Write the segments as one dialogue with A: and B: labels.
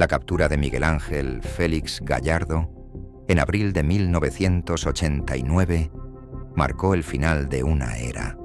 A: La captura de Miguel Ángel Félix Gallardo, en abril de 1989, marcó el final de una era.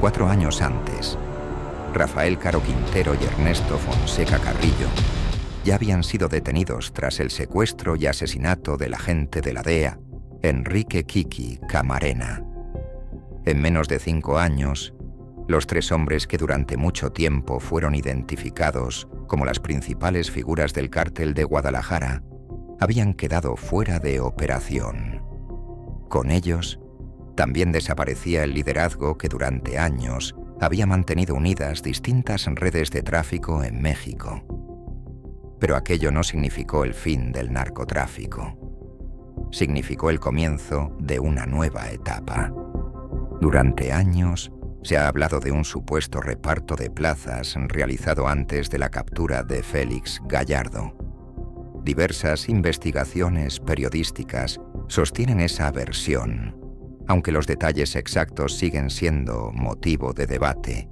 A: Cuatro años antes, Rafael Caro Quintero y Ernesto Fonseca Carrillo ya habían sido detenidos tras el secuestro y asesinato del agente de la DEA, Enrique Kiki Camarena. En menos de 5 años, los 3 hombres que durante mucho tiempo fueron identificados como las principales figuras del cártel de Guadalajara habían quedado fuera de operación. Con ellos, también desaparecía el liderazgo que durante años había mantenido unidas distintas redes de tráfico en México. Pero aquello no significó el fin del narcotráfico. Significó el comienzo de una nueva etapa. Durante años se ha hablado de un supuesto reparto de plazas realizado antes de la captura de Félix Gallardo. Diversas investigaciones periodísticas sostienen esa versión, aunque los detalles exactos siguen siendo motivo de debate,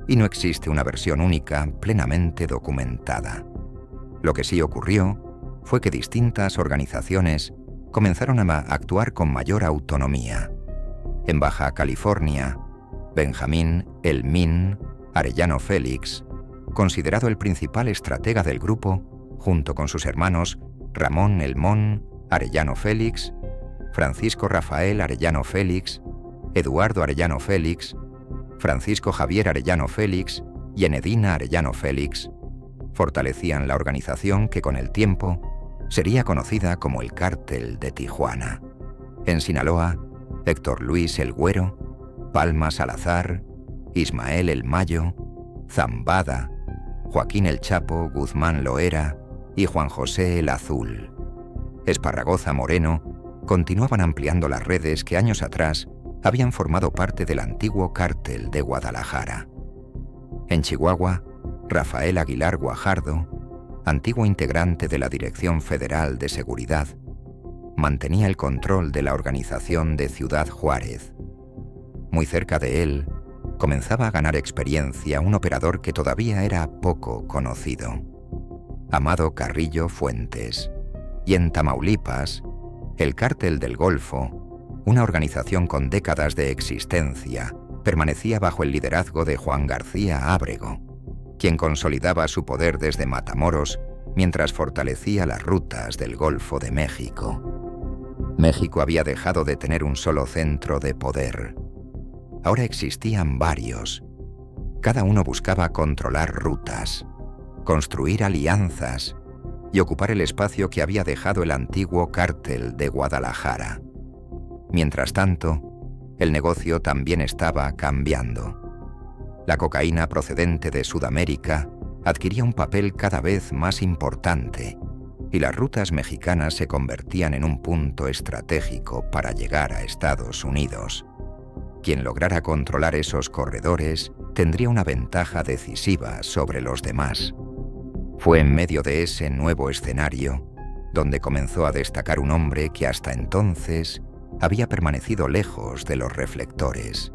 A: y no existe una versión única plenamente documentada. Lo que sí ocurrió fue que distintas organizaciones comenzaron a actuar con mayor autonomía. En Baja California, Benjamín El Min Arellano Félix, considerado el principal estratega del grupo, junto con sus hermanos Ramón El Mon Arellano Félix, Francisco Rafael Arellano Félix, Eduardo Arellano Félix, Francisco Javier Arellano Félix y Enedina Arellano Félix, fortalecían la organización que con el tiempo sería conocida como el Cártel de Tijuana. En Sinaloa, Héctor Luis El Güero, Palma Salazar, Ismael El Mayo, Zambada, Joaquín El Chapo Guzmán Loera y Juan José El Azul. Esparragoza Moreno continuaban ampliando las redes que años atrás habían formado parte del antiguo cártel de Guadalajara. En Chihuahua, Rafael Aguilar Guajardo, antiguo integrante de la Dirección Federal de Seguridad, mantenía el control de la organización de Ciudad Juárez. Muy cerca de él, comenzaba a ganar experiencia un operador que todavía era poco conocido, Amado Carrillo Fuentes. Y en Tamaulipas, el Cártel del Golfo, una organización con décadas de existencia, permanecía bajo el liderazgo de Juan García Ábrego, quien consolidaba su poder desde Matamoros mientras fortalecía las rutas del Golfo de México. México había dejado de tener un solo centro de poder. Ahora existían varios. Cada uno buscaba controlar rutas, construir alianzas y ocupar el espacio que había dejado el antiguo cártel de Guadalajara. Mientras tanto, el negocio también estaba cambiando. La cocaína procedente de Sudamérica adquiría un papel cada vez más importante y las rutas mexicanas se convertían en un punto estratégico para llegar a Estados Unidos. Quien lograra controlar esos corredores tendría una ventaja decisiva sobre los demás. Fue en medio de ese nuevo escenario donde comenzó a destacar un hombre que hasta entonces había permanecido lejos de los reflectores.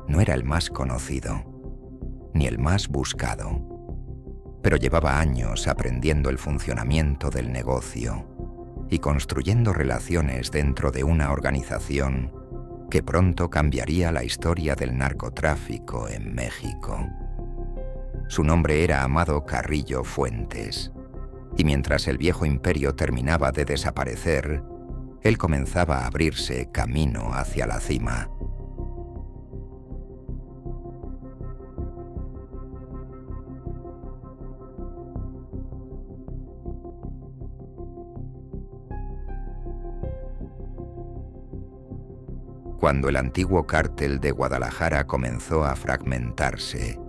A: No era el más conocido, ni el más buscado, pero llevaba años aprendiendo el funcionamiento del negocio y construyendo relaciones dentro de una organización que pronto cambiaría la historia del narcotráfico en México. Su nombre era Amado Carrillo Fuentes, y mientras el viejo imperio terminaba de desaparecer, él comenzaba a abrirse camino hacia la cima. Cuando el antiguo cártel de Guadalajara comenzó a fragmentarse,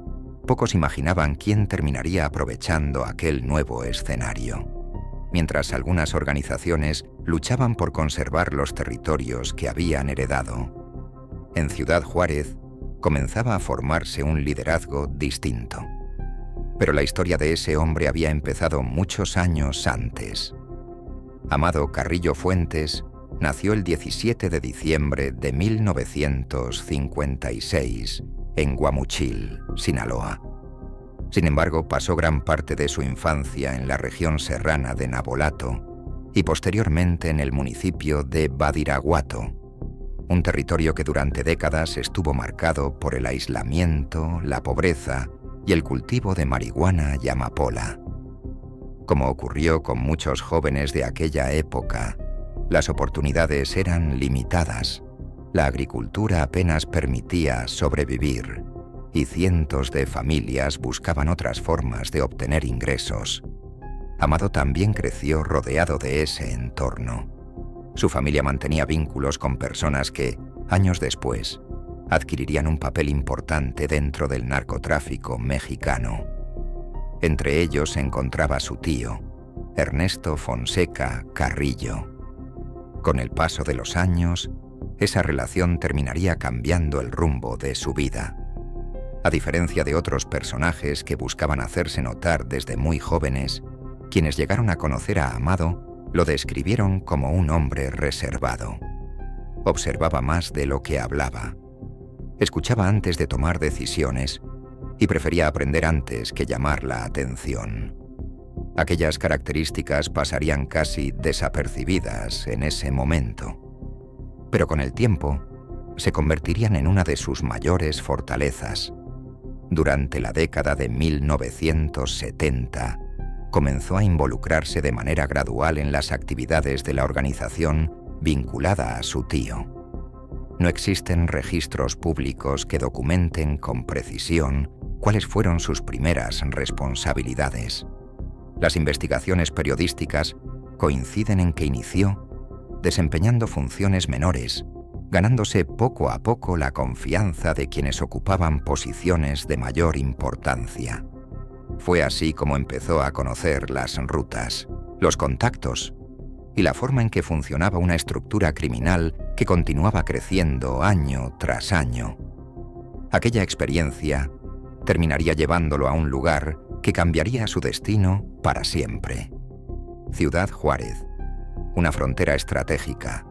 A: pocos imaginaban quién terminaría aprovechando aquel nuevo escenario. Mientras algunas organizaciones luchaban por conservar los territorios que habían heredado. En Ciudad Juárez comenzaba a formarse un liderazgo distinto. Pero la historia de ese hombre había empezado muchos años antes. Amado Carrillo Fuentes nació el 17 de diciembre de 1956 en Guamuchil, Sinaloa. Sin embargo, pasó gran parte de su infancia en la región serrana de Navolato y posteriormente en el municipio de Badiraguato, un territorio que durante décadas estuvo marcado por el aislamiento, la pobreza y el cultivo de marihuana y amapola. Como ocurrió con muchos jóvenes de aquella época, las oportunidades eran limitadas, la agricultura apenas permitía sobrevivir y cientos de familias buscaban otras formas de obtener ingresos. Amado también creció rodeado de ese entorno. Su familia mantenía vínculos con personas que, años después, adquirirían un papel importante dentro del narcotráfico mexicano. Entre ellos se encontraba su tío, Ernesto Fonseca Carrillo. Con el paso de los años, esa relación terminaría cambiando el rumbo de su vida. A diferencia de otros personajes que buscaban hacerse notar desde muy jóvenes, quienes llegaron a conocer a Amado lo describieron como un hombre reservado. Observaba más de lo que hablaba. Escuchaba antes de tomar decisiones y prefería aprender antes que llamar la atención. Aquellas características pasarían casi desapercibidas en ese momento, pero con el tiempo se convertirían en una de sus mayores fortalezas. Durante la década de 1970, comenzó a involucrarse de manera gradual en las actividades de la organización vinculada a su tío. No existen registros públicos que documenten con precisión cuáles fueron sus primeras responsabilidades. Las investigaciones periodísticas coinciden en que inició desempeñando funciones menores, ganándose poco a poco la confianza de quienes ocupaban posiciones de mayor importancia. Fue así como empezó a conocer las rutas, los contactos y la forma en que funcionaba una estructura criminal que continuaba creciendo año tras año. Aquella experiencia terminaría llevándolo a un lugar que cambiaría su destino para siempre. Ciudad Juárez, una frontera estratégica,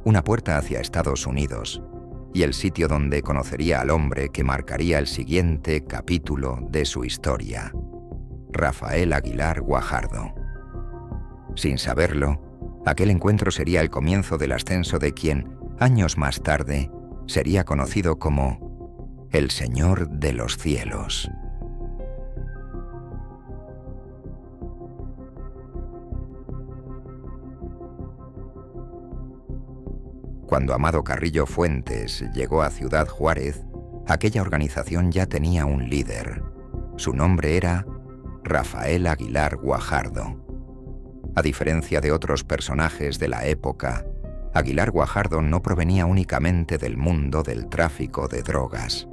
A: una puerta hacia Estados Unidos y el sitio donde conocería al hombre que marcaría el siguiente capítulo de su historia, Rafael Aguilar Guajardo. Sin saberlo, aquel encuentro sería el comienzo del ascenso de quien, años más tarde, sería conocido como el Señor de los Cielos. Cuando Amado Carrillo Fuentes llegó a Ciudad Juárez, aquella organización ya tenía un líder. Su nombre era Rafael Aguilar Guajardo. A diferencia de otros personajes de la época, Aguilar Guajardo no provenía únicamente del mundo del tráfico de drogas.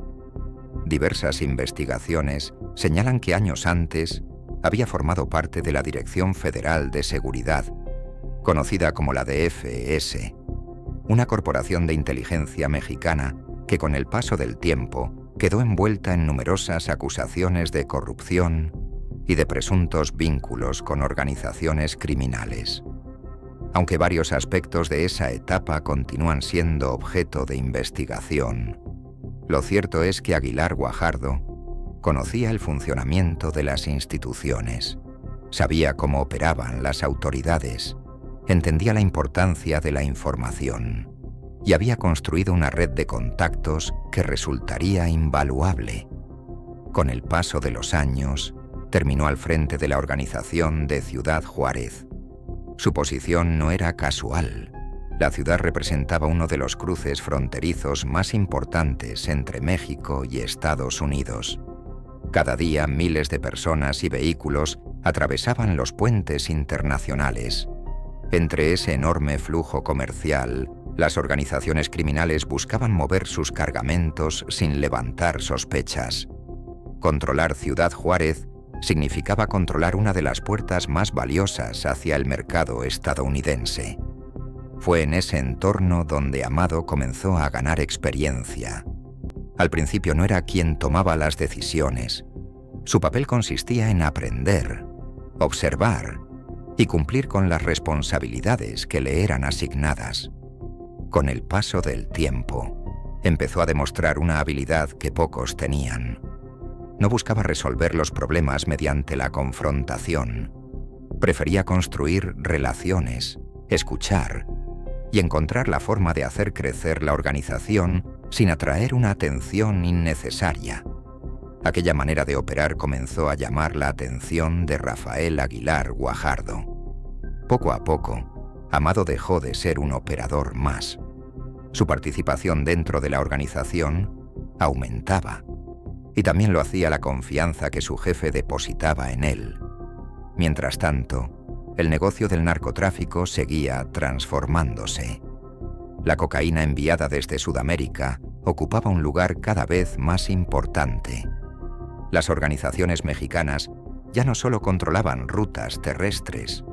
A: Diversas investigaciones señalan que años antes había formado parte de la Dirección Federal de Seguridad, conocida como la DFS, una corporación de inteligencia mexicana que con el paso del tiempo quedó envuelta en numerosas acusaciones de corrupción y de presuntos vínculos con organizaciones criminales. Aunque varios aspectos de esa etapa continúan siendo objeto de investigación, lo cierto es que Aguilar Guajardo conocía el funcionamiento de las instituciones, sabía cómo operaban las autoridades, entendía la importancia de la información y había construido una red de contactos que resultaría invaluable. Con el paso de los años, terminó al frente de la organización de Ciudad Juárez. Su posición no era casual. La ciudad representaba uno de los cruces fronterizos más importantes entre México y Estados Unidos. Cada día miles de personas y vehículos atravesaban los puentes internacionales. Entre ese enorme flujo comercial, las organizaciones criminales buscaban mover sus cargamentos sin levantar sospechas. Controlar Ciudad Juárez significaba controlar una de las puertas más valiosas hacia el mercado estadounidense. Fue en ese entorno donde Amado comenzó a ganar experiencia. Al principio no era quien tomaba las decisiones. Su papel consistía en aprender, observar y cumplir con las responsabilidades que le eran asignadas. Con el paso del tiempo, empezó a demostrar una habilidad que pocos tenían. No buscaba resolver los problemas mediante la confrontación. Prefería construir relaciones, escuchar y encontrar la forma de hacer crecer la organización sin atraer una atención innecesaria. Aquella manera de operar comenzó a llamar la atención de Rafael Aguilar Guajardo. Poco a poco, Amado dejó de ser un operador más. Su participación dentro de la organización aumentaba, y también lo hacía la confianza que su jefe depositaba en él. Mientras tanto, el negocio del narcotráfico seguía transformándose. La cocaína enviada desde Sudamérica ocupaba un lugar cada vez más importante. Las organizaciones mexicanas ya no solo controlaban rutas terrestres,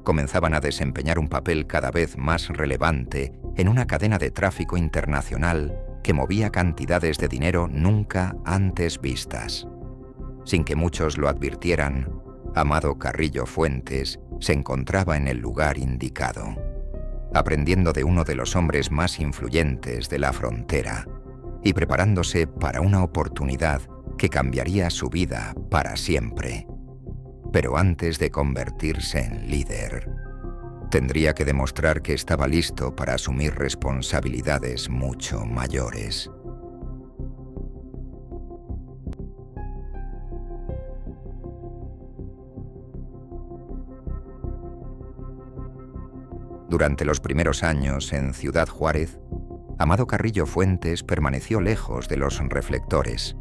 A: comenzaban a desempeñar un papel cada vez más relevante en una cadena de tráfico internacional que movía cantidades de dinero nunca antes vistas. Sin que muchos lo advirtieran, Amado Carrillo Fuentes se encontraba en el lugar indicado, aprendiendo de uno de los hombres más influyentes de la frontera y preparándose para una oportunidad que cambiaría su vida para siempre. Pero antes de convertirse en líder, tendría que demostrar que estaba listo para asumir responsabilidades mucho mayores. Durante los primeros años en Ciudad Juárez, Amado Carrillo Fuentes permaneció lejos de los reflectores.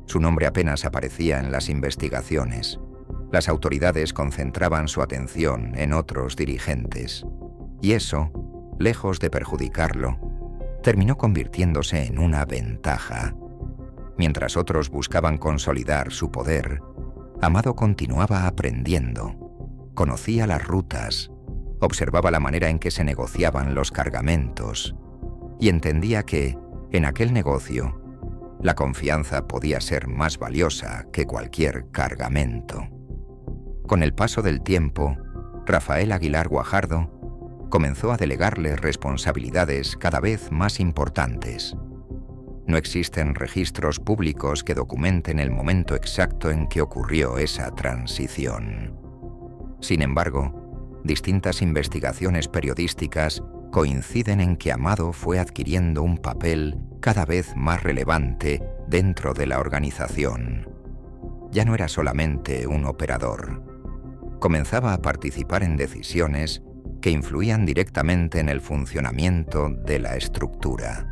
A: Su nombre apenas aparecía en las investigaciones. Las autoridades concentraban su atención en otros dirigentes. Y eso, lejos de perjudicarlo, terminó convirtiéndose en una ventaja. Mientras otros buscaban consolidar su poder, Amado continuaba aprendiendo. Conocía las rutas, observaba la manera en que se negociaban los cargamentos y entendía que, en aquel negocio, la confianza podía ser más valiosa que cualquier cargamento. Con el paso del tiempo, Rafael Aguilar Guajardo comenzó a delegarle responsabilidades cada vez más importantes. No existen registros públicos que documenten el momento exacto en que ocurrió esa transición. Sin embargo, distintas investigaciones periodísticas coinciden en que Amado fue adquiriendo un papel cada vez más relevante dentro de la organización. Ya no era solamente un operador. Comenzaba a participar en decisiones que influían directamente en el funcionamiento de la estructura.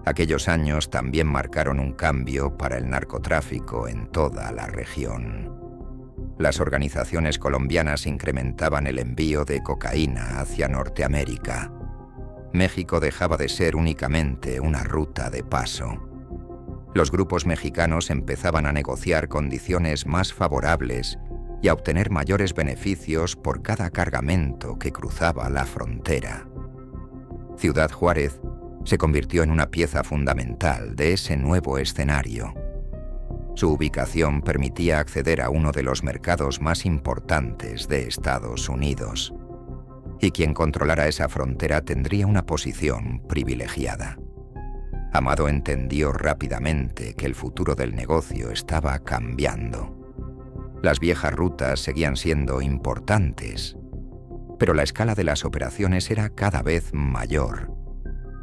A: Aquellos años también marcaron un cambio para el narcotráfico en toda la región. Las organizaciones colombianas incrementaban el envío de cocaína hacia Norteamérica. México dejaba de ser únicamente una ruta de paso. Los grupos mexicanos empezaban a negociar condiciones más favorables y a obtener mayores beneficios por cada cargamento que cruzaba la frontera. Ciudad Juárez se convirtió en una pieza fundamental de ese nuevo escenario. Su ubicación permitía acceder a uno de los mercados más importantes de Estados Unidos, y quien controlara esa frontera tendría una posición privilegiada. Amado entendió rápidamente que el futuro del negocio estaba cambiando. Las viejas rutas seguían siendo importantes, pero la escala de las operaciones era cada vez mayor.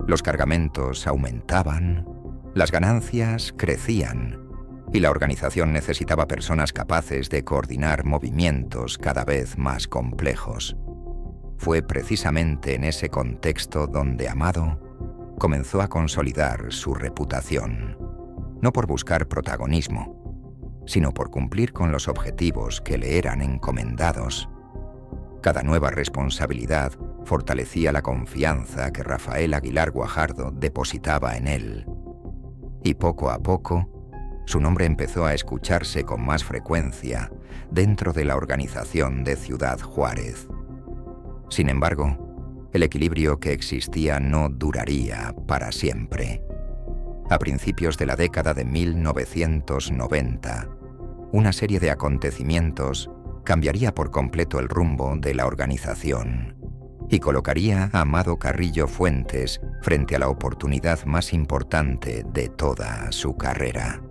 A: Los cargamentos aumentaban, las ganancias crecían, y la organización necesitaba personas capaces de coordinar movimientos cada vez más complejos. Fue precisamente en ese contexto donde Amado comenzó a consolidar su reputación, no por buscar protagonismo, sino por cumplir con los objetivos que le eran encomendados. Cada nueva responsabilidad fortalecía la confianza que Rafael Aguilar Guajardo depositaba en él, y poco a poco, su nombre empezó a escucharse con más frecuencia dentro de la organización de Ciudad Juárez. Sin embargo, El equilibrio que existía no duraría para siempre. A principios de la década de 1990, una serie de acontecimientos cambiaría por completo el rumbo de la organización y colocaría a Amado Carrillo Fuentes frente a la oportunidad más importante de toda su carrera.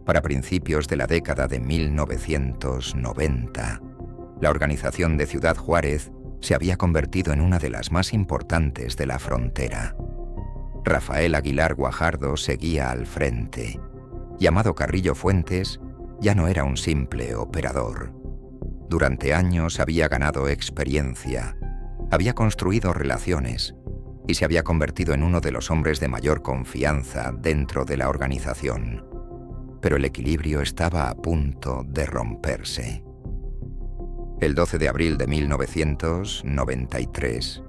A: Para principios de la década de 1990, la organización de Ciudad Juárez se había convertido en una de las más importantes de la frontera. Rafael Aguilar Guajardo seguía al frente, y Amado Carrillo Fuentes ya no era un simple operador. Durante años había ganado experiencia, había construido relaciones y se había convertido en uno de los hombres de mayor confianza dentro de la organización. Pero el equilibrio estaba a punto de romperse. El 12 de abril de 1993,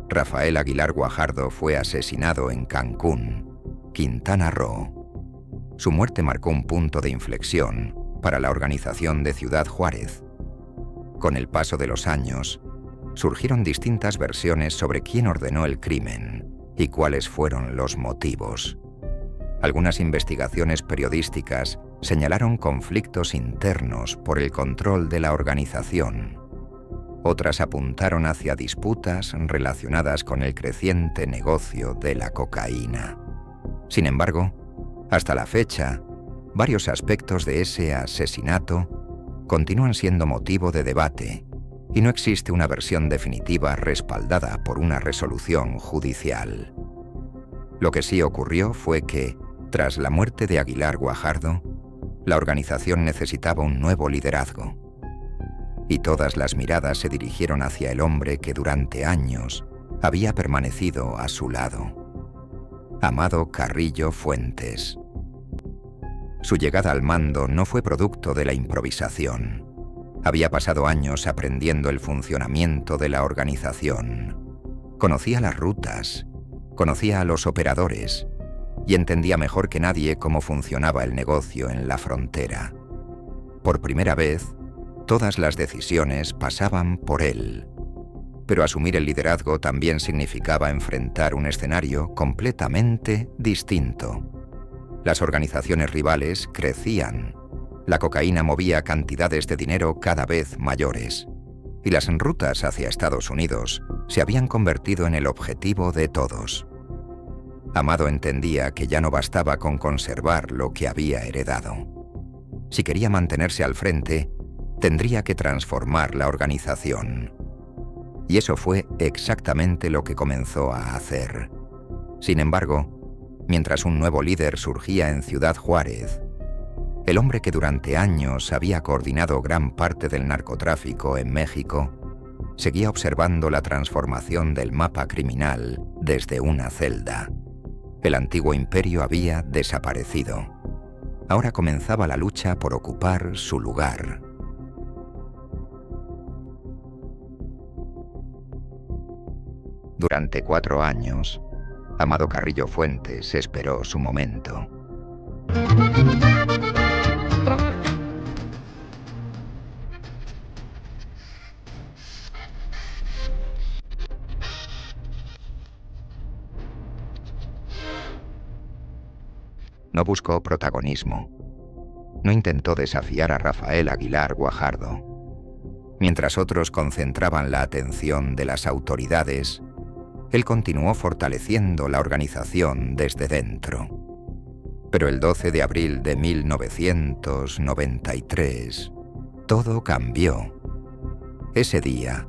A: Rafael Aguilar Guajardo fue asesinado en Cancún, Quintana Roo. Su muerte marcó un punto de inflexión para la organización de Ciudad Juárez. Con el paso de los años, surgieron distintas versiones sobre quién ordenó el crimen y cuáles fueron los motivos. Algunas investigaciones periodísticas señalaron conflictos internos por el control de la organización. Otras apuntaron hacia disputas relacionadas con el creciente negocio de la cocaína. Sin embargo, hasta la fecha, varios aspectos de ese asesinato continúan siendo motivo de debate y no existe una versión definitiva respaldada por una resolución judicial. Lo que sí ocurrió fue que, tras la muerte de Aguilar Guajardo, la organización necesitaba un nuevo liderazgo. Y todas las miradas se dirigieron hacia el hombre que durante años había permanecido a su lado: Amado Carrillo Fuentes. Su llegada al mando no fue producto de la improvisación. Había pasado años aprendiendo el funcionamiento de la organización. Conocía las rutas, conocía a los operadores y entendía mejor que nadie cómo funcionaba el negocio en la frontera. Por primera vez, todas las decisiones pasaban por él. Pero asumir el liderazgo también significaba enfrentar un escenario completamente distinto. Las organizaciones rivales crecían, la cocaína movía cantidades de dinero cada vez mayores, y las rutas hacia Estados Unidos se habían convertido en el objetivo de todos. Amado entendía que ya no bastaba con conservar lo que había heredado. Si quería mantenerse al frente, tendría que transformar la organización. Y eso fue exactamente lo que comenzó a hacer. Sin embargo, mientras un nuevo líder surgía en Ciudad Juárez, el hombre que durante años había coordinado gran parte del narcotráfico en México seguía observando la transformación del mapa criminal desde una celda. El antiguo imperio había desaparecido. Ahora comenzaba la lucha por ocupar su lugar. Durante 4 años, Amado Carrillo Fuentes esperó su momento. No buscó protagonismo. No intentó desafiar a Rafael Aguilar Guajardo. Mientras otros concentraban la atención de las autoridades, él continuó fortaleciendo la organización desde dentro. Pero el 12 de abril de 1993, todo cambió. Ese día,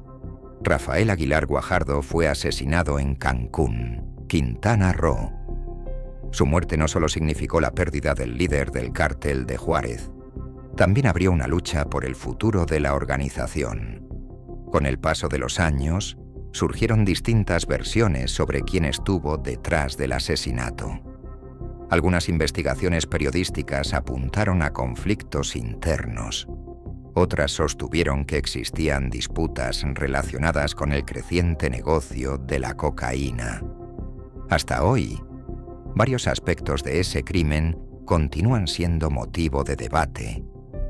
A: Rafael Aguilar Guajardo fue asesinado en Cancún, Quintana Roo. Su muerte no solo significó la pérdida del líder del cártel de Juárez, también abrió una lucha por el futuro de la organización. Con el paso de los años, surgieron distintas versiones sobre quién estuvo detrás del asesinato. Algunas investigaciones periodísticas apuntaron a conflictos internos. Otras sostuvieron que existían disputas relacionadas con el creciente negocio de la cocaína. Hasta hoy, varios aspectos de ese crimen continúan siendo motivo de debate,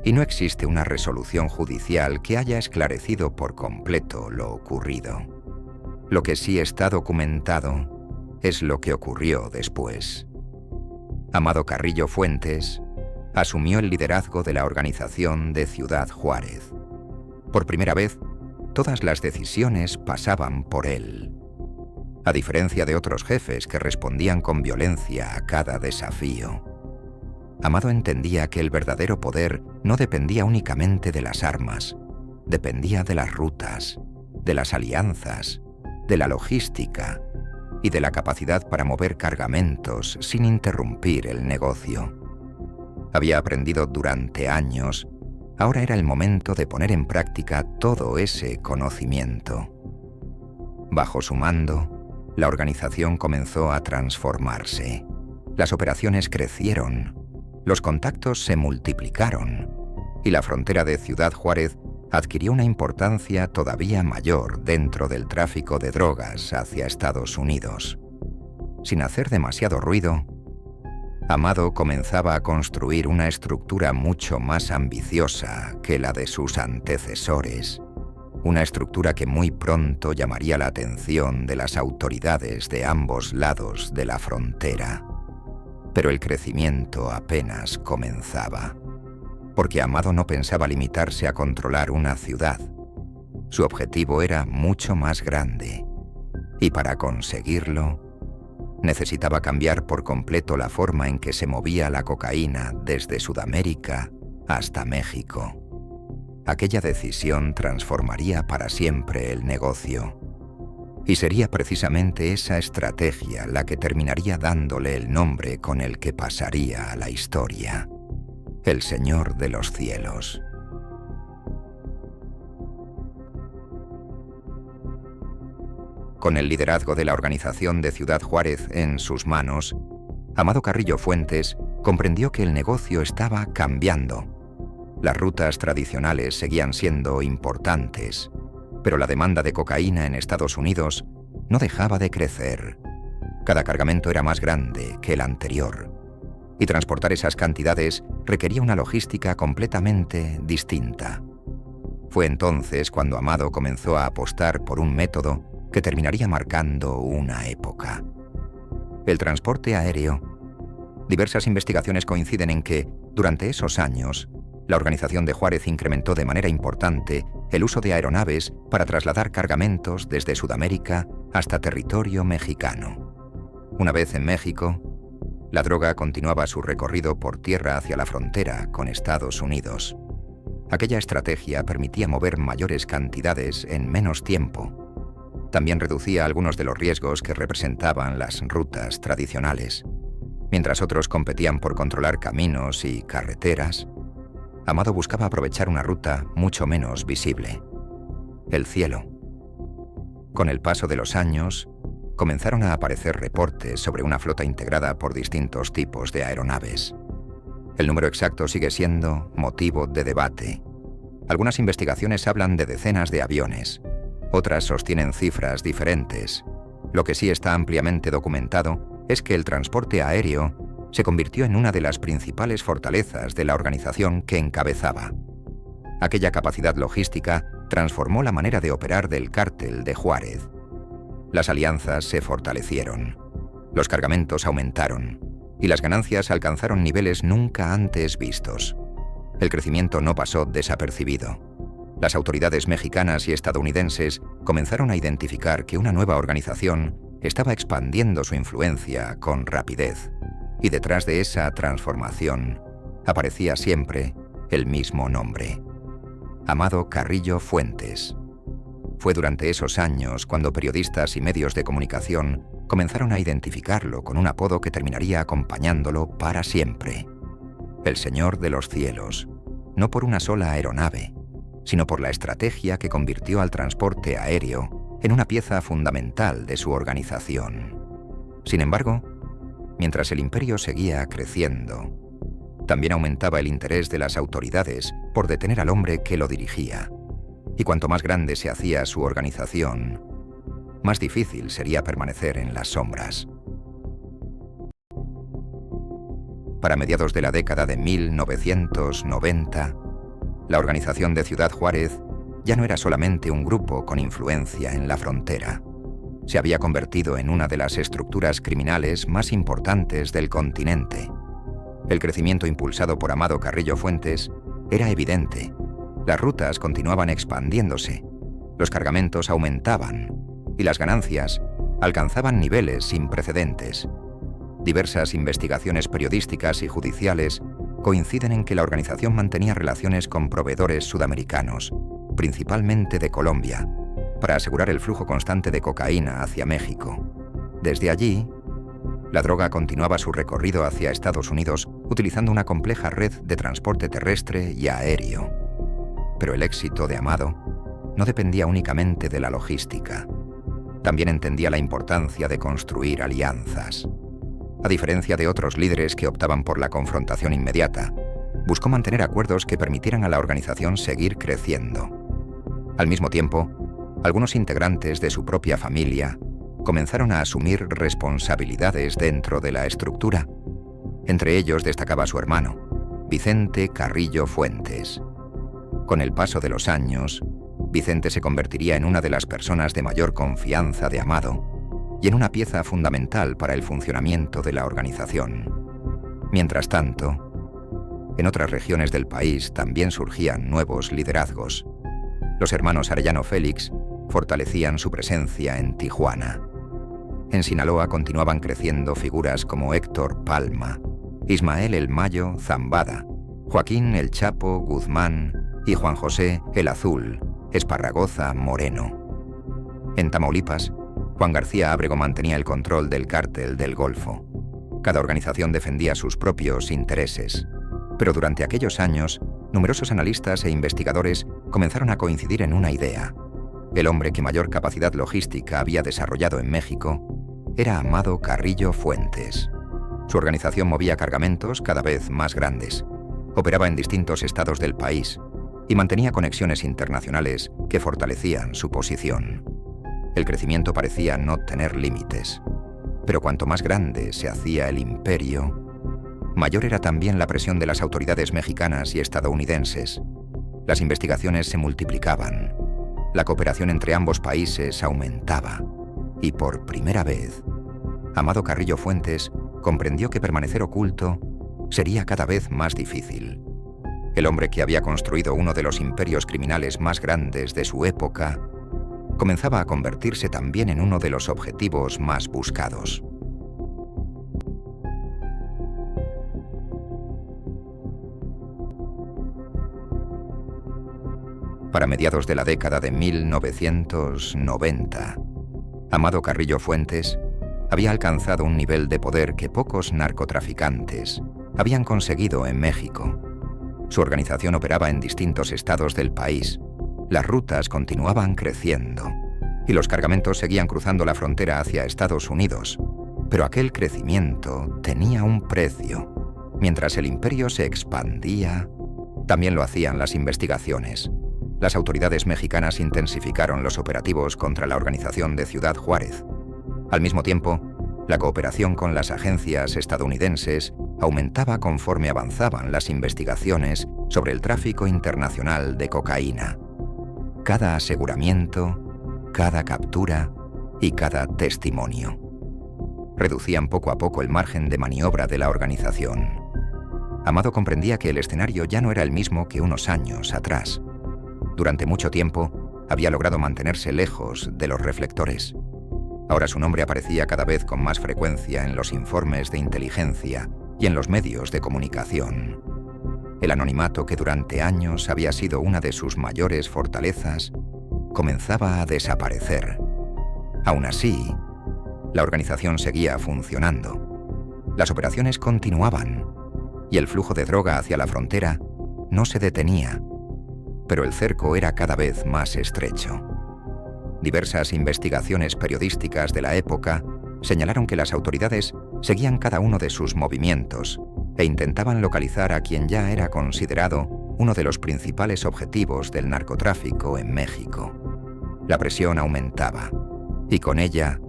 A: y no existe una resolución judicial que haya esclarecido por completo lo ocurrido. Lo que sí está documentado es lo que ocurrió después. Amado Carrillo Fuentes asumió el liderazgo de la organización de Ciudad Juárez. Por primera vez, todas las decisiones pasaban por él. A diferencia de otros jefes que respondían con violencia a cada desafío, Amado entendía que el verdadero poder no dependía únicamente de las armas, dependía de las rutas, de las alianzas, de la logística y de la capacidad para mover cargamentos sin interrumpir el negocio. Había aprendido durante años, ahora era el momento de poner en práctica todo ese conocimiento. Bajo su mando, la organización comenzó a transformarse. Las operaciones crecieron, los contactos se multiplicaron y la frontera de Ciudad Juárez adquirió una importancia todavía mayor dentro del tráfico de drogas hacia Estados Unidos. Sin hacer demasiado ruido, Amado comenzaba a construir una estructura mucho más ambiciosa que la de sus antecesores, una estructura que muy pronto llamaría la atención de las autoridades de ambos lados de la frontera. Pero el crecimiento apenas comenzaba, porque Amado no pensaba limitarse a controlar una ciudad. Su objetivo era mucho más grande, y para conseguirlo, necesitaba cambiar por completo la forma en que se movía la cocaína desde Sudamérica hasta México. Aquella decisión transformaría para siempre el negocio, y sería precisamente esa estrategia la que terminaría dándole el nombre con el que pasaría a la historia: el Señor de los Cielos. Con el liderazgo de la organización de Ciudad Juárez en sus manos, Amado Carrillo Fuentes comprendió que el negocio estaba cambiando. Las rutas tradicionales seguían siendo importantes, pero la demanda de cocaína en Estados Unidos no dejaba de crecer. Cada cargamento era más grande que el anterior, y transportar esas cantidades requería una logística completamente distinta. Fue entonces cuando Amado comenzó a apostar por un método que terminaría marcando una época: el transporte aéreo. Diversas investigaciones coinciden en que, durante esos años, la organización de Juárez incrementó de manera importante el uso de aeronaves para trasladar cargamentos desde Sudamérica hasta territorio mexicano. Una vez en México, la droga continuaba su recorrido por tierra hacia la frontera con Estados Unidos. Aquella estrategia permitía mover mayores cantidades en menos tiempo. También reducía algunos de los riesgos que representaban las rutas tradicionales. Mientras otros competían por controlar caminos y carreteras, Amado buscaba aprovechar una ruta mucho menos visible: el cielo. Con el paso de los años, comenzaron a aparecer reportes sobre una flota integrada por distintos tipos de aeronaves. El número exacto sigue siendo motivo de debate. Algunas investigaciones hablan de decenas de aviones, otras sostienen cifras diferentes. Lo que sí está ampliamente documentado es que el transporte aéreo se convirtió en una de las principales fortalezas de la organización que encabezaba. Aquella capacidad logística transformó la manera de operar del cártel de Juárez. Las alianzas se fortalecieron, los cargamentos aumentaron y las ganancias alcanzaron niveles nunca antes vistos. El crecimiento no pasó desapercibido. Las autoridades mexicanas y estadounidenses comenzaron a identificar que una nueva organización estaba expandiendo su influencia con rapidez, y detrás de esa transformación aparecía siempre el mismo nombre: Amado Carrillo Fuentes. Fue durante esos años cuando periodistas y medios de comunicación comenzaron a identificarlo con un apodo que terminaría acompañándolo para siempre: el Señor de los Cielos, no por una sola aeronave, sino por la estrategia que convirtió al transporte aéreo en una pieza fundamental de su organización. Sin embargo, mientras el imperio seguía creciendo, también aumentaba el interés de las autoridades por detener al hombre que lo dirigía. Y cuanto más grande se hacía su organización, más difícil sería permanecer en las sombras. Para mediados de la década de 1990, la organización de Ciudad Juárez ya no era solamente un grupo con influencia en la frontera. Se había convertido en una de las estructuras criminales más importantes del continente. El crecimiento impulsado por Amado Carrillo Fuentes era evidente. Las rutas continuaban expandiéndose, los cargamentos aumentaban y las ganancias alcanzaban niveles sin precedentes. Diversas investigaciones periodísticas y judiciales coinciden en que la organización mantenía relaciones con proveedores sudamericanos, principalmente de Colombia, para asegurar el flujo constante de cocaína hacia México. Desde allí, la droga continuaba su recorrido hacia Estados Unidos utilizando una compleja red de transporte terrestre y aéreo. Pero el éxito de Amado no dependía únicamente de la logística. También entendía la importancia de construir alianzas. A diferencia de otros líderes que optaban por la confrontación inmediata, buscó mantener acuerdos que permitieran a la organización seguir creciendo. Al mismo tiempo, algunos integrantes de su propia familia comenzaron a asumir responsabilidades dentro de la estructura. Entre ellos destacaba su hermano, Vicente Carrillo Fuentes. Con el paso de los años, Vicente se convertiría en una de las personas de mayor confianza de Amado y en una pieza fundamental para el funcionamiento de la organización. Mientras tanto, en otras regiones del país también surgían nuevos liderazgos. Los hermanos Arellano Félix fortalecían su presencia en Tijuana. En Sinaloa continuaban creciendo figuras como Héctor Palma, Ismael El Mayo Zambada, Joaquín El Chapo Guzmán y Juan José El Azul Esparragoza Moreno. En Tamaulipas, Juan García Ábrego mantenía el control del cártel del Golfo. Cada organización defendía sus propios intereses. Pero durante aquellos años, numerosos analistas e investigadores comenzaron a coincidir en una idea. El hombre que mayor capacidad logística había desarrollado en México era Amado Carrillo Fuentes. Su organización movía cargamentos cada vez más grandes, operaba en distintos estados del país y mantenía conexiones internacionales que fortalecían su posición. El crecimiento parecía no tener límites, pero cuanto más grande se hacía el imperio, mayor era también la presión de las autoridades mexicanas y estadounidenses. Las investigaciones se multiplicaban, la cooperación entre ambos países aumentaba, y por primera vez, Amado Carrillo Fuentes comprendió que permanecer oculto sería cada vez más difícil. El hombre que había construido uno de los imperios criminales más grandes de su época comenzaba a convertirse también en uno de los objetivos más buscados. Para mediados de la década de 1990, Amado Carrillo Fuentes había alcanzado un nivel de poder que pocos narcotraficantes habían conseguido en México. Su organización operaba en distintos estados del país. Las rutas continuaban creciendo y los cargamentos seguían cruzando la frontera hacia Estados Unidos. Pero aquel crecimiento tenía un precio. Mientras el imperio se expandía, también lo hacían las investigaciones. Las autoridades mexicanas intensificaron los operativos contra la organización de Ciudad Juárez. Al mismo tiempo, la cooperación con las agencias estadounidenses aumentaba conforme avanzaban las investigaciones sobre el tráfico internacional de cocaína. Cada aseguramiento, cada captura y cada testimonio reducían poco a poco el margen de maniobra de la organización. Amado comprendía que el escenario ya no era el mismo que unos años atrás. Durante mucho tiempo había logrado mantenerse lejos de los reflectores. Ahora su nombre aparecía cada vez con más frecuencia en los informes de inteligencia y en los medios de comunicación. El anonimato, que durante años había sido una de sus mayores fortalezas, comenzaba a desaparecer. Aún así, la organización seguía funcionando. Las operaciones continuaban y el flujo de droga hacia la frontera no se detenía, pero el cerco era cada vez más estrecho. Diversas investigaciones periodísticas de la época señalaron que las autoridades seguían cada uno de sus movimientos e intentaban localizar a quien ya era considerado uno de los principales objetivos del narcotráfico en México. La presión aumentaba, y con ella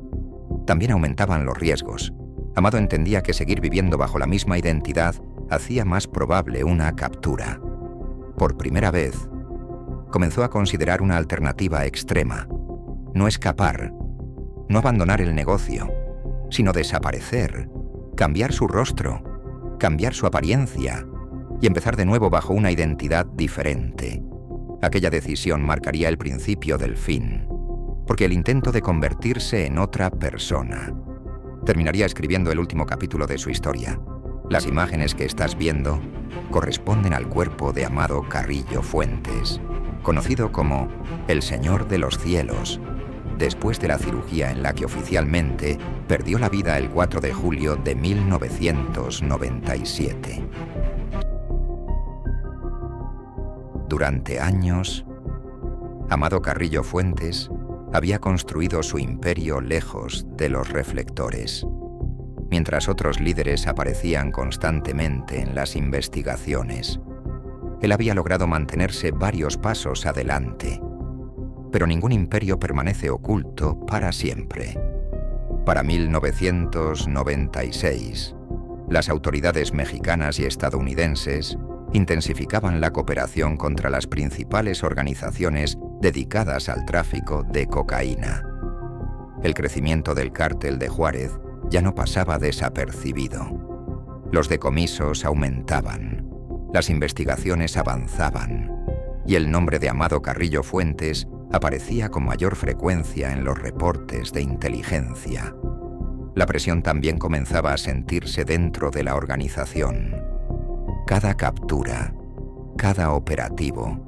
A: también aumentaban los riesgos. Amado entendía que seguir viviendo bajo la misma identidad hacía más probable una captura. Por primera vez, comenzó a considerar una alternativa extrema: no escapar, no abandonar el negocio, sino desaparecer, cambiar su rostro, cambiar su apariencia y empezar de nuevo bajo una identidad diferente. Aquella decisión marcaría el principio del fin, porque el intento de convertirse en otra persona terminaría escribiendo el último capítulo de su historia. Las imágenes que estás viendo corresponden al cuerpo de Amado Carrillo Fuentes, conocido como el Señor de los Cielos, después de la cirugía en la que oficialmente perdió la vida el 4 de julio de 1997. Durante años, Amado Carrillo Fuentes había construido su imperio lejos de los reflectores, mientras otros líderes aparecían constantemente en las investigaciones. Él había logrado mantenerse varios pasos adelante, pero ningún imperio permanece oculto para siempre. Para 1996, las autoridades mexicanas y estadounidenses intensificaban la cooperación contra las principales organizaciones dedicadas al tráfico de cocaína. El crecimiento del cártel de Juárez ya no pasaba desapercibido. Los decomisos aumentaban, las investigaciones avanzaban, y el nombre de Amado Carrillo Fuentes aparecía con mayor frecuencia en los reportes de inteligencia. La presión también comenzaba a sentirse dentro de la organización. Cada captura, cada operativo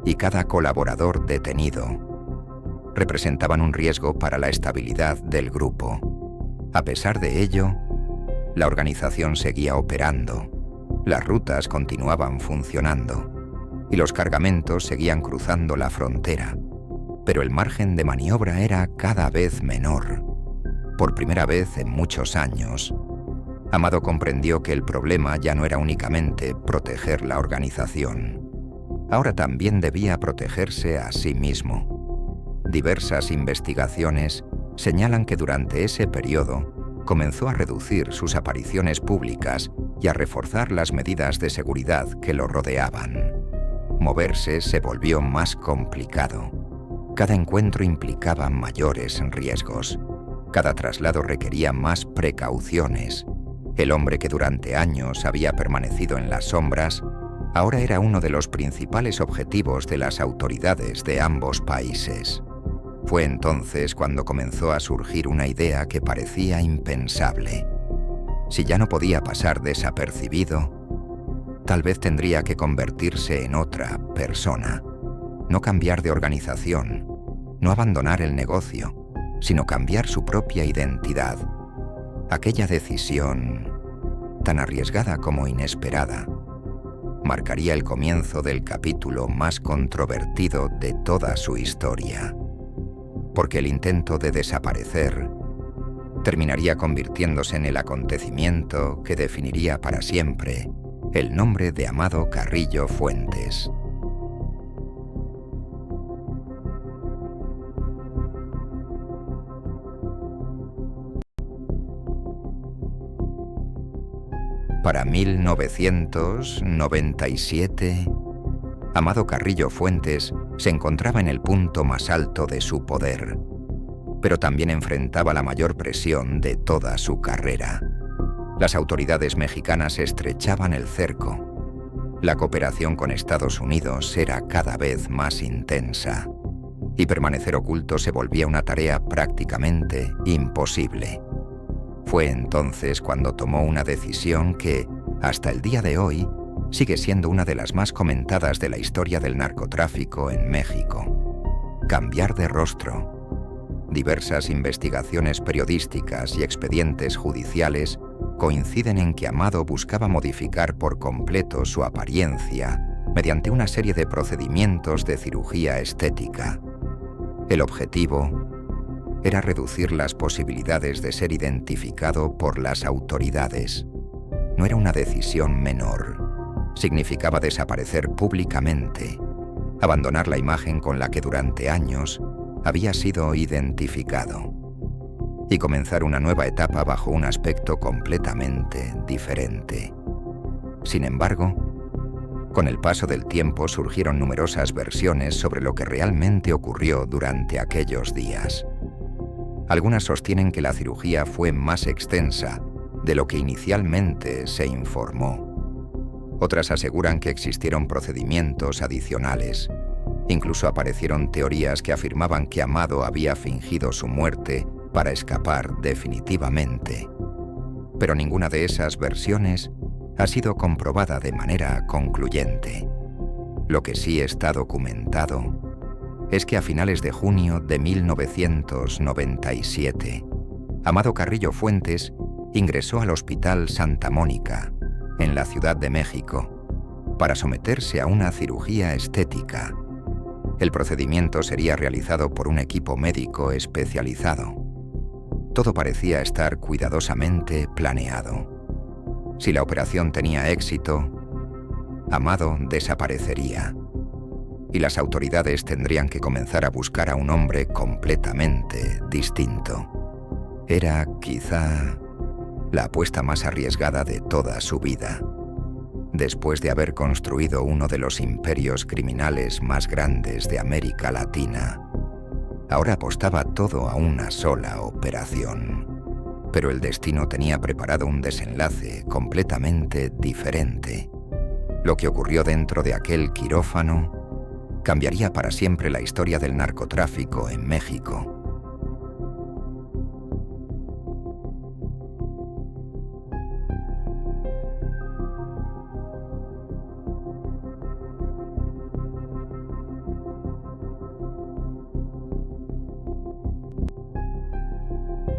A: y cada colaborador detenido representaban un riesgo para la estabilidad del grupo. A pesar de ello, la organización seguía operando, las rutas continuaban funcionando y los cargamentos seguían cruzando la frontera, pero el margen de maniobra era cada vez menor. Por primera vez en muchos años, Amado comprendió que el problema ya no era únicamente proteger la organización. Ahora también debía protegerse a sí mismo. Diversas investigaciones señalan que durante ese periodo comenzó a reducir sus apariciones públicas y a reforzar las medidas de seguridad que lo rodeaban. Moverse se volvió más complicado. Cada encuentro implicaba mayores riesgos. Cada traslado requería más precauciones. El hombre que durante años había permanecido en las sombras ahora era uno de los principales objetivos de las autoridades de ambos países. Fue entonces cuando comenzó a surgir una idea que parecía impensable. Si ya no podía pasar desapercibido, tal vez tendría que convertirse en otra persona. No cambiar de organización, no abandonar el negocio, sino cambiar su propia identidad. Aquella decisión, tan arriesgada como inesperada, marcaría el comienzo del capítulo más controvertido de toda su historia, porque el intento de desaparecer terminaría convirtiéndose en el acontecimiento que definiría para siempre el nombre de Amado Carrillo Fuentes. Para 1997, Amado Carrillo Fuentes se encontraba en el punto más alto de su poder, pero también enfrentaba la mayor presión de toda su carrera. Las autoridades mexicanas estrechaban el cerco. La cooperación con Estados Unidos era cada vez más intensa, y permanecer oculto se volvía una tarea prácticamente imposible. Fue entonces cuando tomó una decisión que, hasta el día de hoy, sigue siendo una de las más comentadas de la historia del narcotráfico en México: cambiar de rostro. Diversas investigaciones periodísticas y expedientes judiciales coinciden en que Amado buscaba modificar por completo su apariencia mediante una serie de procedimientos de cirugía estética. El objetivo era reducir las posibilidades de ser identificado por las autoridades. No era una decisión menor. Significaba desaparecer públicamente, abandonar la imagen con la que durante años había sido identificado. y comenzar una nueva etapa bajo un aspecto completamente diferente. Sin embargo, con el paso del tiempo surgieron numerosas versiones sobre lo que realmente ocurrió durante aquellos días. Algunas sostienen que la cirugía fue más extensa de lo que inicialmente se informó. Otras aseguran que existieron procedimientos adicionales. Incluso aparecieron teorías que afirmaban que Amado había fingido su muerte para escapar definitivamente. Pero ninguna de esas versiones ha sido comprobada de manera concluyente. Lo que sí está documentado es que a finales de junio de 1997, Amado Carrillo Fuentes ingresó al Hospital Santa Mónica, en la Ciudad de México, para someterse a una cirugía estética. El procedimiento sería realizado por un equipo médico especializado. Todo parecía estar cuidadosamente planeado. Si la operación tenía éxito, Amado desaparecería, y las autoridades tendrían que comenzar a buscar a un hombre completamente distinto. Era, quizá, la apuesta más arriesgada de toda su vida. Después de haber construido uno de los imperios criminales más grandes de América Latina, ahora apostaba todo a una sola operación. Pero el destino tenía preparado un desenlace completamente diferente. Lo que ocurrió dentro de aquel quirófano cambiaría para siempre la historia del narcotráfico en México.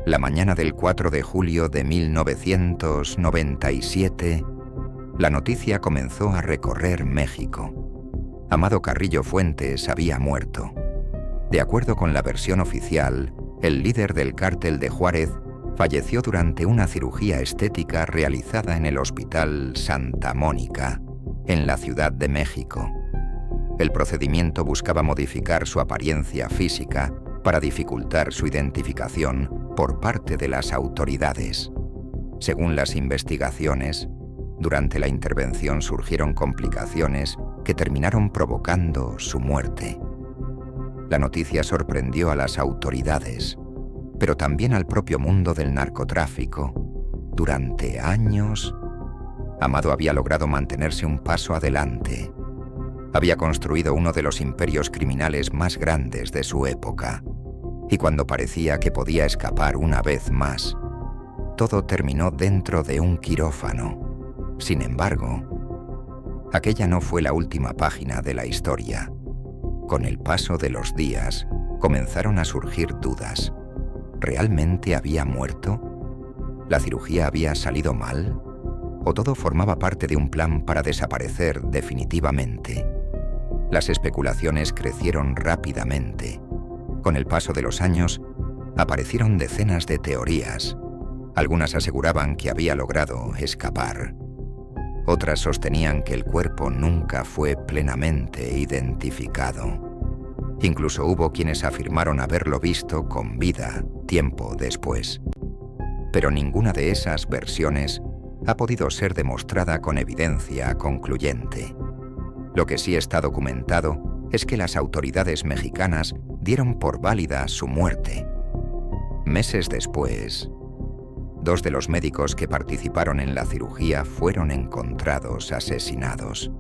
A: La mañana del 4 de julio de 1997, la noticia comenzó a recorrer México. Amado Carrillo Fuentes había muerto. De acuerdo con la versión oficial, el líder del cártel de Juárez falleció durante una cirugía estética realizada en el Hospital Santa Mónica, en la Ciudad de México. El procedimiento buscaba modificar su apariencia física para dificultar su identificación por parte de las autoridades. Según las investigaciones, durante la intervención surgieron complicaciones que terminaron provocando su muerte. La noticia sorprendió a las autoridades, pero también al propio mundo del narcotráfico. Durante años, Amado había logrado mantenerse un paso adelante. Había construido uno de los imperios criminales más grandes de su época. Y cuando parecía que podía escapar una vez más, todo terminó dentro de un quirófano. Sin embargo, aquella no fue la última página de la historia. Con el paso de los días, comenzaron a surgir dudas. ¿Realmente había muerto? ¿La cirugía había salido mal? ¿O todo formaba parte de un plan para desaparecer definitivamente? Las especulaciones crecieron rápidamente. Con el paso de los años, aparecieron decenas de teorías. Algunas aseguraban que había logrado escapar. Otras sostenían que el cuerpo nunca fue plenamente identificado. Incluso hubo quienes afirmaron haberlo visto con vida tiempo después. Pero ninguna de esas versiones ha podido ser demostrada con evidencia concluyente. Lo que sí está documentado es que las autoridades mexicanas dieron por válida su muerte. Meses después, 2 de los médicos que participaron en la cirugía fueron encontrados asesinados.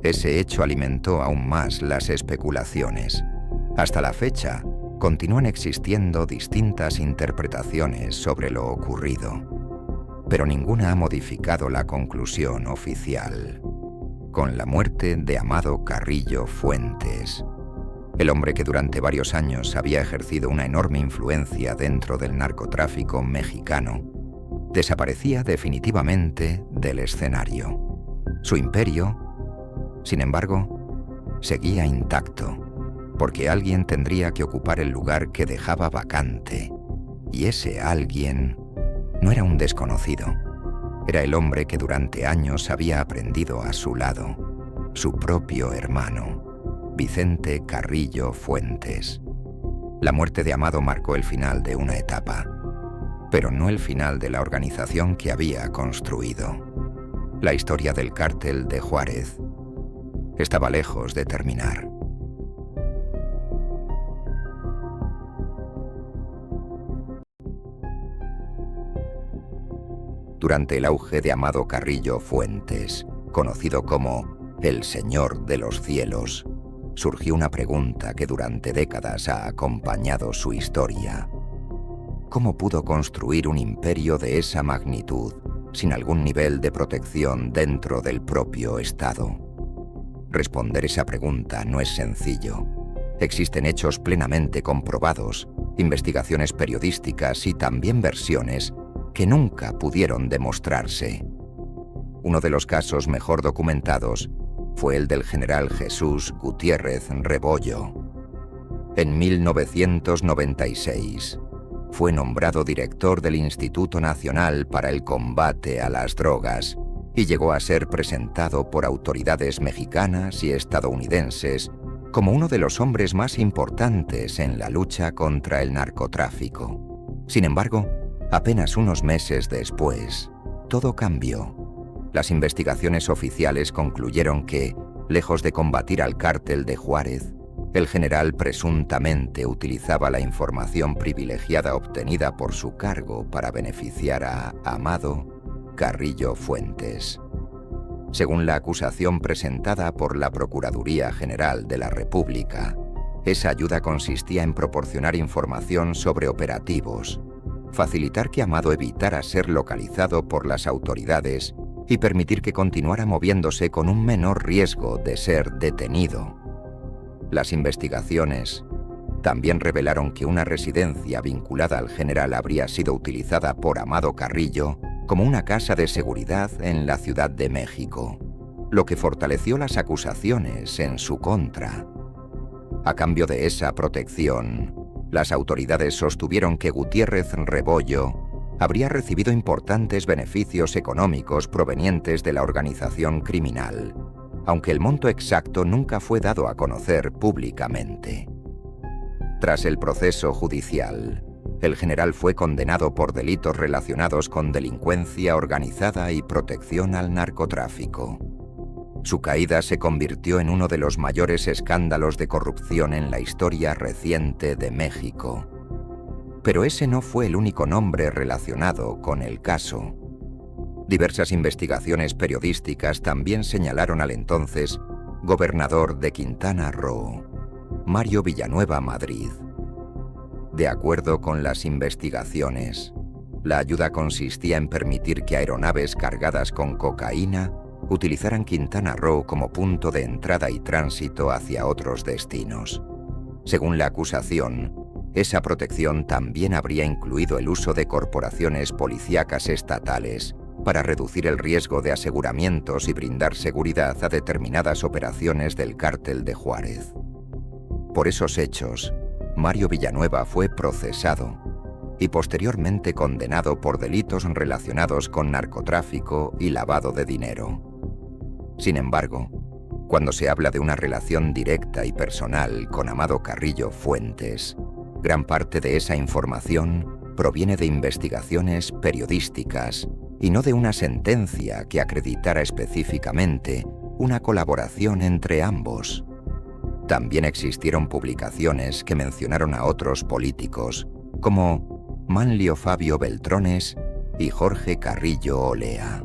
A: Ese hecho alimentó aún más las especulaciones. Hasta la fecha, continúan existiendo distintas interpretaciones sobre lo ocurrido, pero ninguna ha modificado la conclusión oficial. Con la muerte de Amado Carrillo Fuentes, el hombre que durante varios años había ejercido una enorme influencia dentro del narcotráfico mexicano, desaparecía definitivamente del escenario. Su imperio, sin embargo, seguía intacto, porque alguien tendría que ocupar el lugar que dejaba vacante, y ese alguien no era un desconocido. Era el hombre que durante años había aprendido a su lado, su propio hermano, Vicente Carrillo Fuentes. La muerte de Amado marcó el final de una etapa. pero no el final de la organización que había construido. La historia del cártel de Juárez estaba lejos de terminar. Durante el auge de Amado Carrillo Fuentes, conocido como el Señor de los Cielos, surgió una pregunta que durante décadas ha acompañado su historia. ¿Cómo pudo construir un imperio de esa magnitud sin algún nivel de protección dentro del propio Estado? Responder esa pregunta no es sencillo. Existen hechos plenamente comprobados, investigaciones periodísticas y también versiones que nunca pudieron demostrarse. Uno de los casos mejor documentados fue el del general Jesús Gutiérrez Rebollo. En 1996 fue nombrado director del Instituto Nacional para el Combate a las Drogas y llegó a ser presentado por autoridades mexicanas y estadounidenses como uno de los hombres más importantes en la lucha contra el narcotráfico. Sin embargo, apenas unos meses después, todo cambió. Las investigaciones oficiales concluyeron que, lejos de combatir al cártel de Juárez, el general presuntamente utilizaba la información privilegiada obtenida por su cargo para beneficiar a Amado Carrillo Fuentes. Según la acusación presentada por la Procuraduría General de la República, esa ayuda consistía en proporcionar información sobre operativos, facilitar que Amado evitara ser localizado por las autoridades y permitir que continuara moviéndose con un menor riesgo de ser detenido. Las investigaciones también revelaron que una residencia vinculada al general habría sido utilizada por Amado Carrillo como una casa de seguridad en la Ciudad de México, lo que fortaleció las acusaciones en su contra. A cambio de esa protección, las autoridades sostuvieron que Gutiérrez Rebollo habría recibido importantes beneficios económicos provenientes de la organización criminal, aunque el monto exacto nunca fue dado a conocer públicamente. Tras el proceso judicial, el general fue condenado por delitos relacionados con delincuencia organizada y protección al narcotráfico. Su caída se convirtió en uno de los mayores escándalos de corrupción en la historia reciente de México. Pero ese no fue el único nombre relacionado con el caso. Diversas investigaciones periodísticas también señalaron al entonces gobernador de Quintana Roo, Mario Villanueva Madrid. De acuerdo con las investigaciones, la ayuda consistía en permitir que aeronaves cargadas con cocaína utilizaran Quintana Roo como punto de entrada y tránsito hacia otros destinos. Según la acusación, esa protección también habría incluido el uso de corporaciones policíacas estatales para reducir el riesgo de aseguramientos y brindar seguridad a determinadas operaciones del cártel de Juárez. Por esos hechos, Mario Villanueva fue procesado y posteriormente condenado por delitos relacionados con narcotráfico y lavado de dinero. Sin embargo, cuando se habla de una relación directa y personal con Amado Carrillo Fuentes, gran parte de esa información proviene de investigaciones periodísticas y no de una sentencia que acreditara específicamente una colaboración entre ambos. También existieron publicaciones que mencionaron a otros políticos, como Manlio Fabio Beltrones y Jorge Carrillo Olea.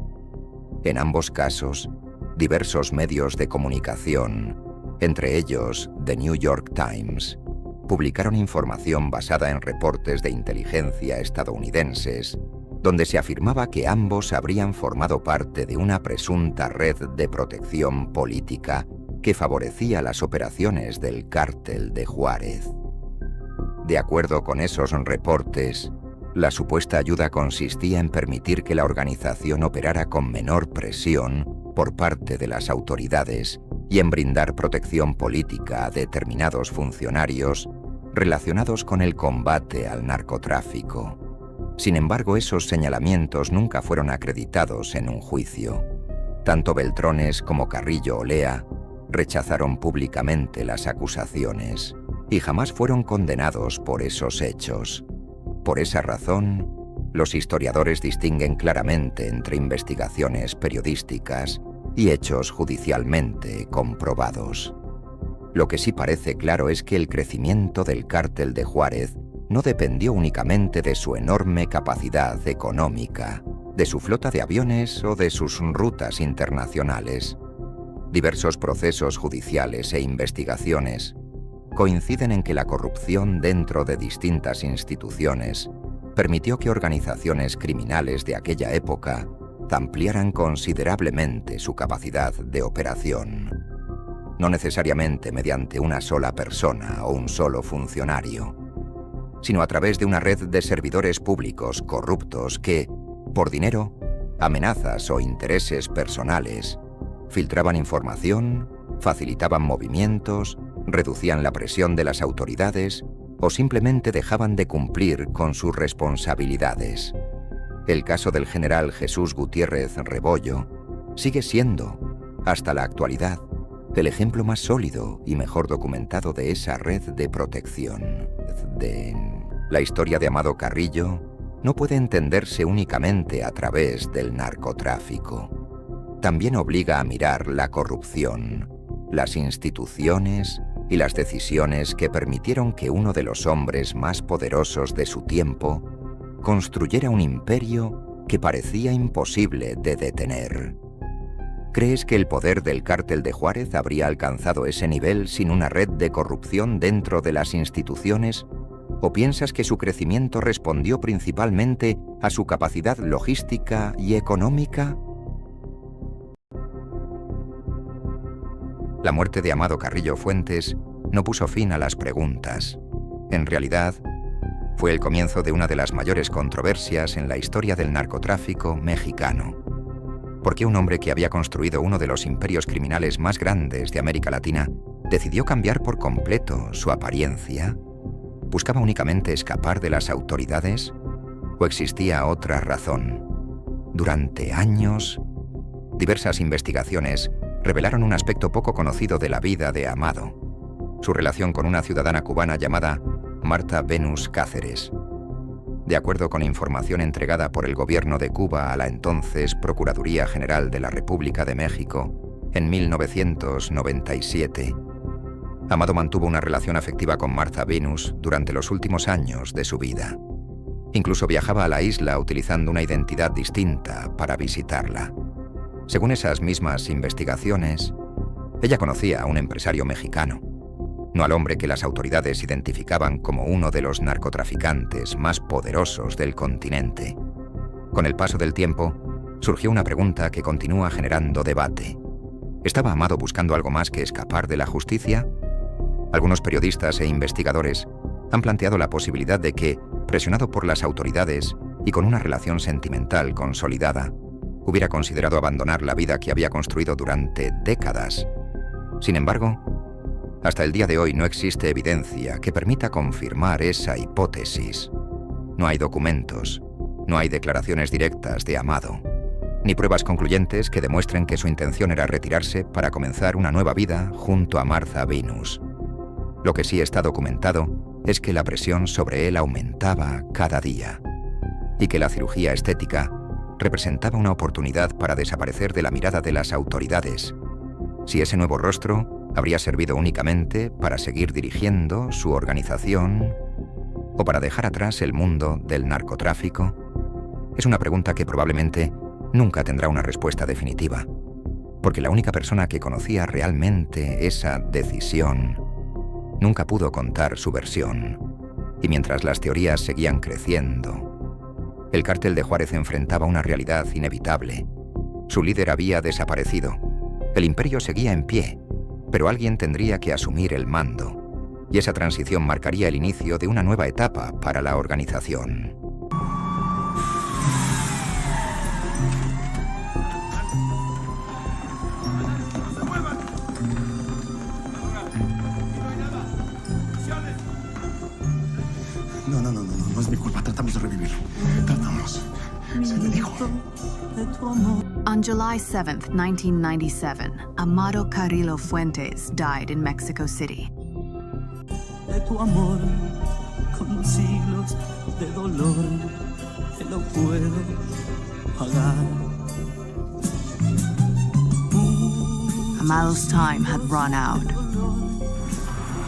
A: En ambos casos, diversos medios de comunicación, entre ellos The New York Times, publicaron información basada en reportes de inteligencia estadounidenses, donde se afirmaba que ambos habrían formado parte de una presunta red de protección política que favorecía las operaciones del cártel de Juárez. De acuerdo con esos reportes, la supuesta ayuda consistía en permitir que la organización operara con menor presión por parte de las autoridades y en brindar protección política a determinados funcionarios relacionados con el combate al narcotráfico. Sin embargo, esos señalamientos nunca fueron acreditados en un juicio. Tanto Beltrones como Carrillo Olea rechazaron públicamente las acusaciones y jamás fueron condenados por esos hechos. Por esa razón, los historiadores distinguen claramente entre investigaciones periodísticas y hechos judicialmente comprobados. Lo que sí parece claro es que el crecimiento del Cártel de Juárez no dependió únicamente de su enorme capacidad económica, de su flota de aviones o de sus rutas internacionales. Diversos procesos judiciales e investigaciones coinciden en que la corrupción dentro de distintas instituciones permitió que organizaciones criminales de aquella época ampliaran considerablemente su capacidad de operación, no necesariamente mediante una sola persona o un solo funcionario, sino a través de una red de servidores públicos corruptos que, por dinero, amenazas o intereses personales, filtraban información, facilitaban movimientos, reducían la presión de las autoridades o simplemente dejaban de cumplir con sus responsabilidades. El caso del general Jesús Gutiérrez Rebollo sigue siendo, hasta la actualidad, el ejemplo más sólido y mejor documentado de esa red de protección. La historia de Amado Carrillo no puede entenderse únicamente a través del narcotráfico. También obliga a mirar la corrupción, las instituciones y las decisiones que permitieron que uno de los hombres más poderosos de su tiempo construyera un imperio que parecía imposible de detener. ¿Crees que el poder del Cártel de Juárez habría alcanzado ese nivel sin una red de corrupción dentro de las instituciones? ¿O piensas que su crecimiento respondió principalmente a su capacidad logística y económica? La muerte de Amado Carrillo Fuentes no puso fin a las preguntas. En realidad, fue el comienzo de una de las mayores controversias en la historia del narcotráfico mexicano. ¿Por qué un hombre que había construido uno de los imperios criminales más grandes de América Latina decidió cambiar por completo su apariencia? ¿Buscaba únicamente escapar de las autoridades? ¿O existía otra razón? Durante años, diversas investigaciones revelaron un aspecto poco conocido de la vida de Amado: su relación con una ciudadana cubana llamada Marta Venus Cáceres. De acuerdo con información entregada por el gobierno de Cuba a la entonces Procuraduría General de la República de México, en 1997, Amado mantuvo una relación afectiva con Marta Venus durante los últimos años de su vida. Incluso viajaba a la isla utilizando una identidad distinta para visitarla. Según esas mismas investigaciones, ella conocía a un empresario mexicano, no al hombre que las autoridades identificaban como uno de los narcotraficantes más poderosos del continente. Con el paso del tiempo, surgió una pregunta que continúa generando debate. ¿Estaba Amado buscando algo más que escapar de la justicia? Algunos periodistas e investigadores han planteado la posibilidad de que, presionado por las autoridades y con una relación sentimental consolidada, hubiera considerado abandonar la vida que había construido durante décadas. Sin embargo, hasta el día de hoy no existe evidencia que permita confirmar esa hipótesis. No hay documentos, no hay declaraciones directas de Amado, ni pruebas concluyentes que demuestren que su intención era retirarse para comenzar una nueva vida junto a Marta Venus. Lo que sí está documentado es que la presión sobre él aumentaba cada día y que la cirugía estética representaba una oportunidad para desaparecer de la mirada de las autoridades. Si ese nuevo rostro habría servido únicamente para seguir dirigiendo su organización o para dejar atrás el mundo del narcotráfico, es una pregunta que probablemente nunca tendrá una respuesta definitiva, porque la única persona que conocía realmente esa decisión nunca pudo contar su versión. Y mientras las teorías seguían creciendo, el Cártel de Juárez enfrentaba una realidad inevitable. Su líder había desaparecido. El imperio seguía en pie, pero alguien tendría que asumir el mando, y esa transición marcaría el inicio de una nueva etapa para la organización.
B: No es mi culpa, tratamos de revivirlo. Tratamos. Se le dijo.
C: On July 7th, 1997, Amado Carrillo Fuentes died in Mexico City.
D: De tu amor, con siglos de dolor. te lo puedo pagar.
C: Amado's time had run out.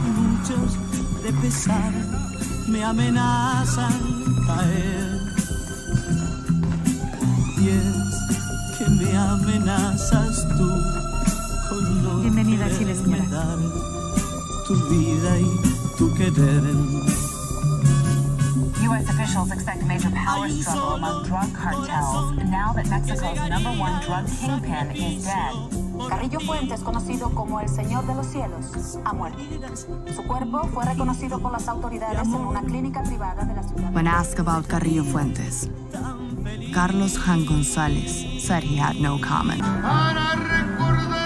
D: Muchos de pesar me amenazan caer. Y es que me amenazas tú con no
E: Bienvenida a Chile, señora.
D: dar tu vida y tu querer.
F: U.S. officials expect a major power struggle among drug cartels now that Mexico's #1 drug kingpin is dead.
G: Carrillo Fuentes, conocido como el Señor de los Cielos, ha muerto. Su cuerpo fue reconocido por las autoridades en una clínica privada de la ciudad.
C: When asked about Carrillo Fuentes, Carlos Jan González said he had no comment.
B: Para recordar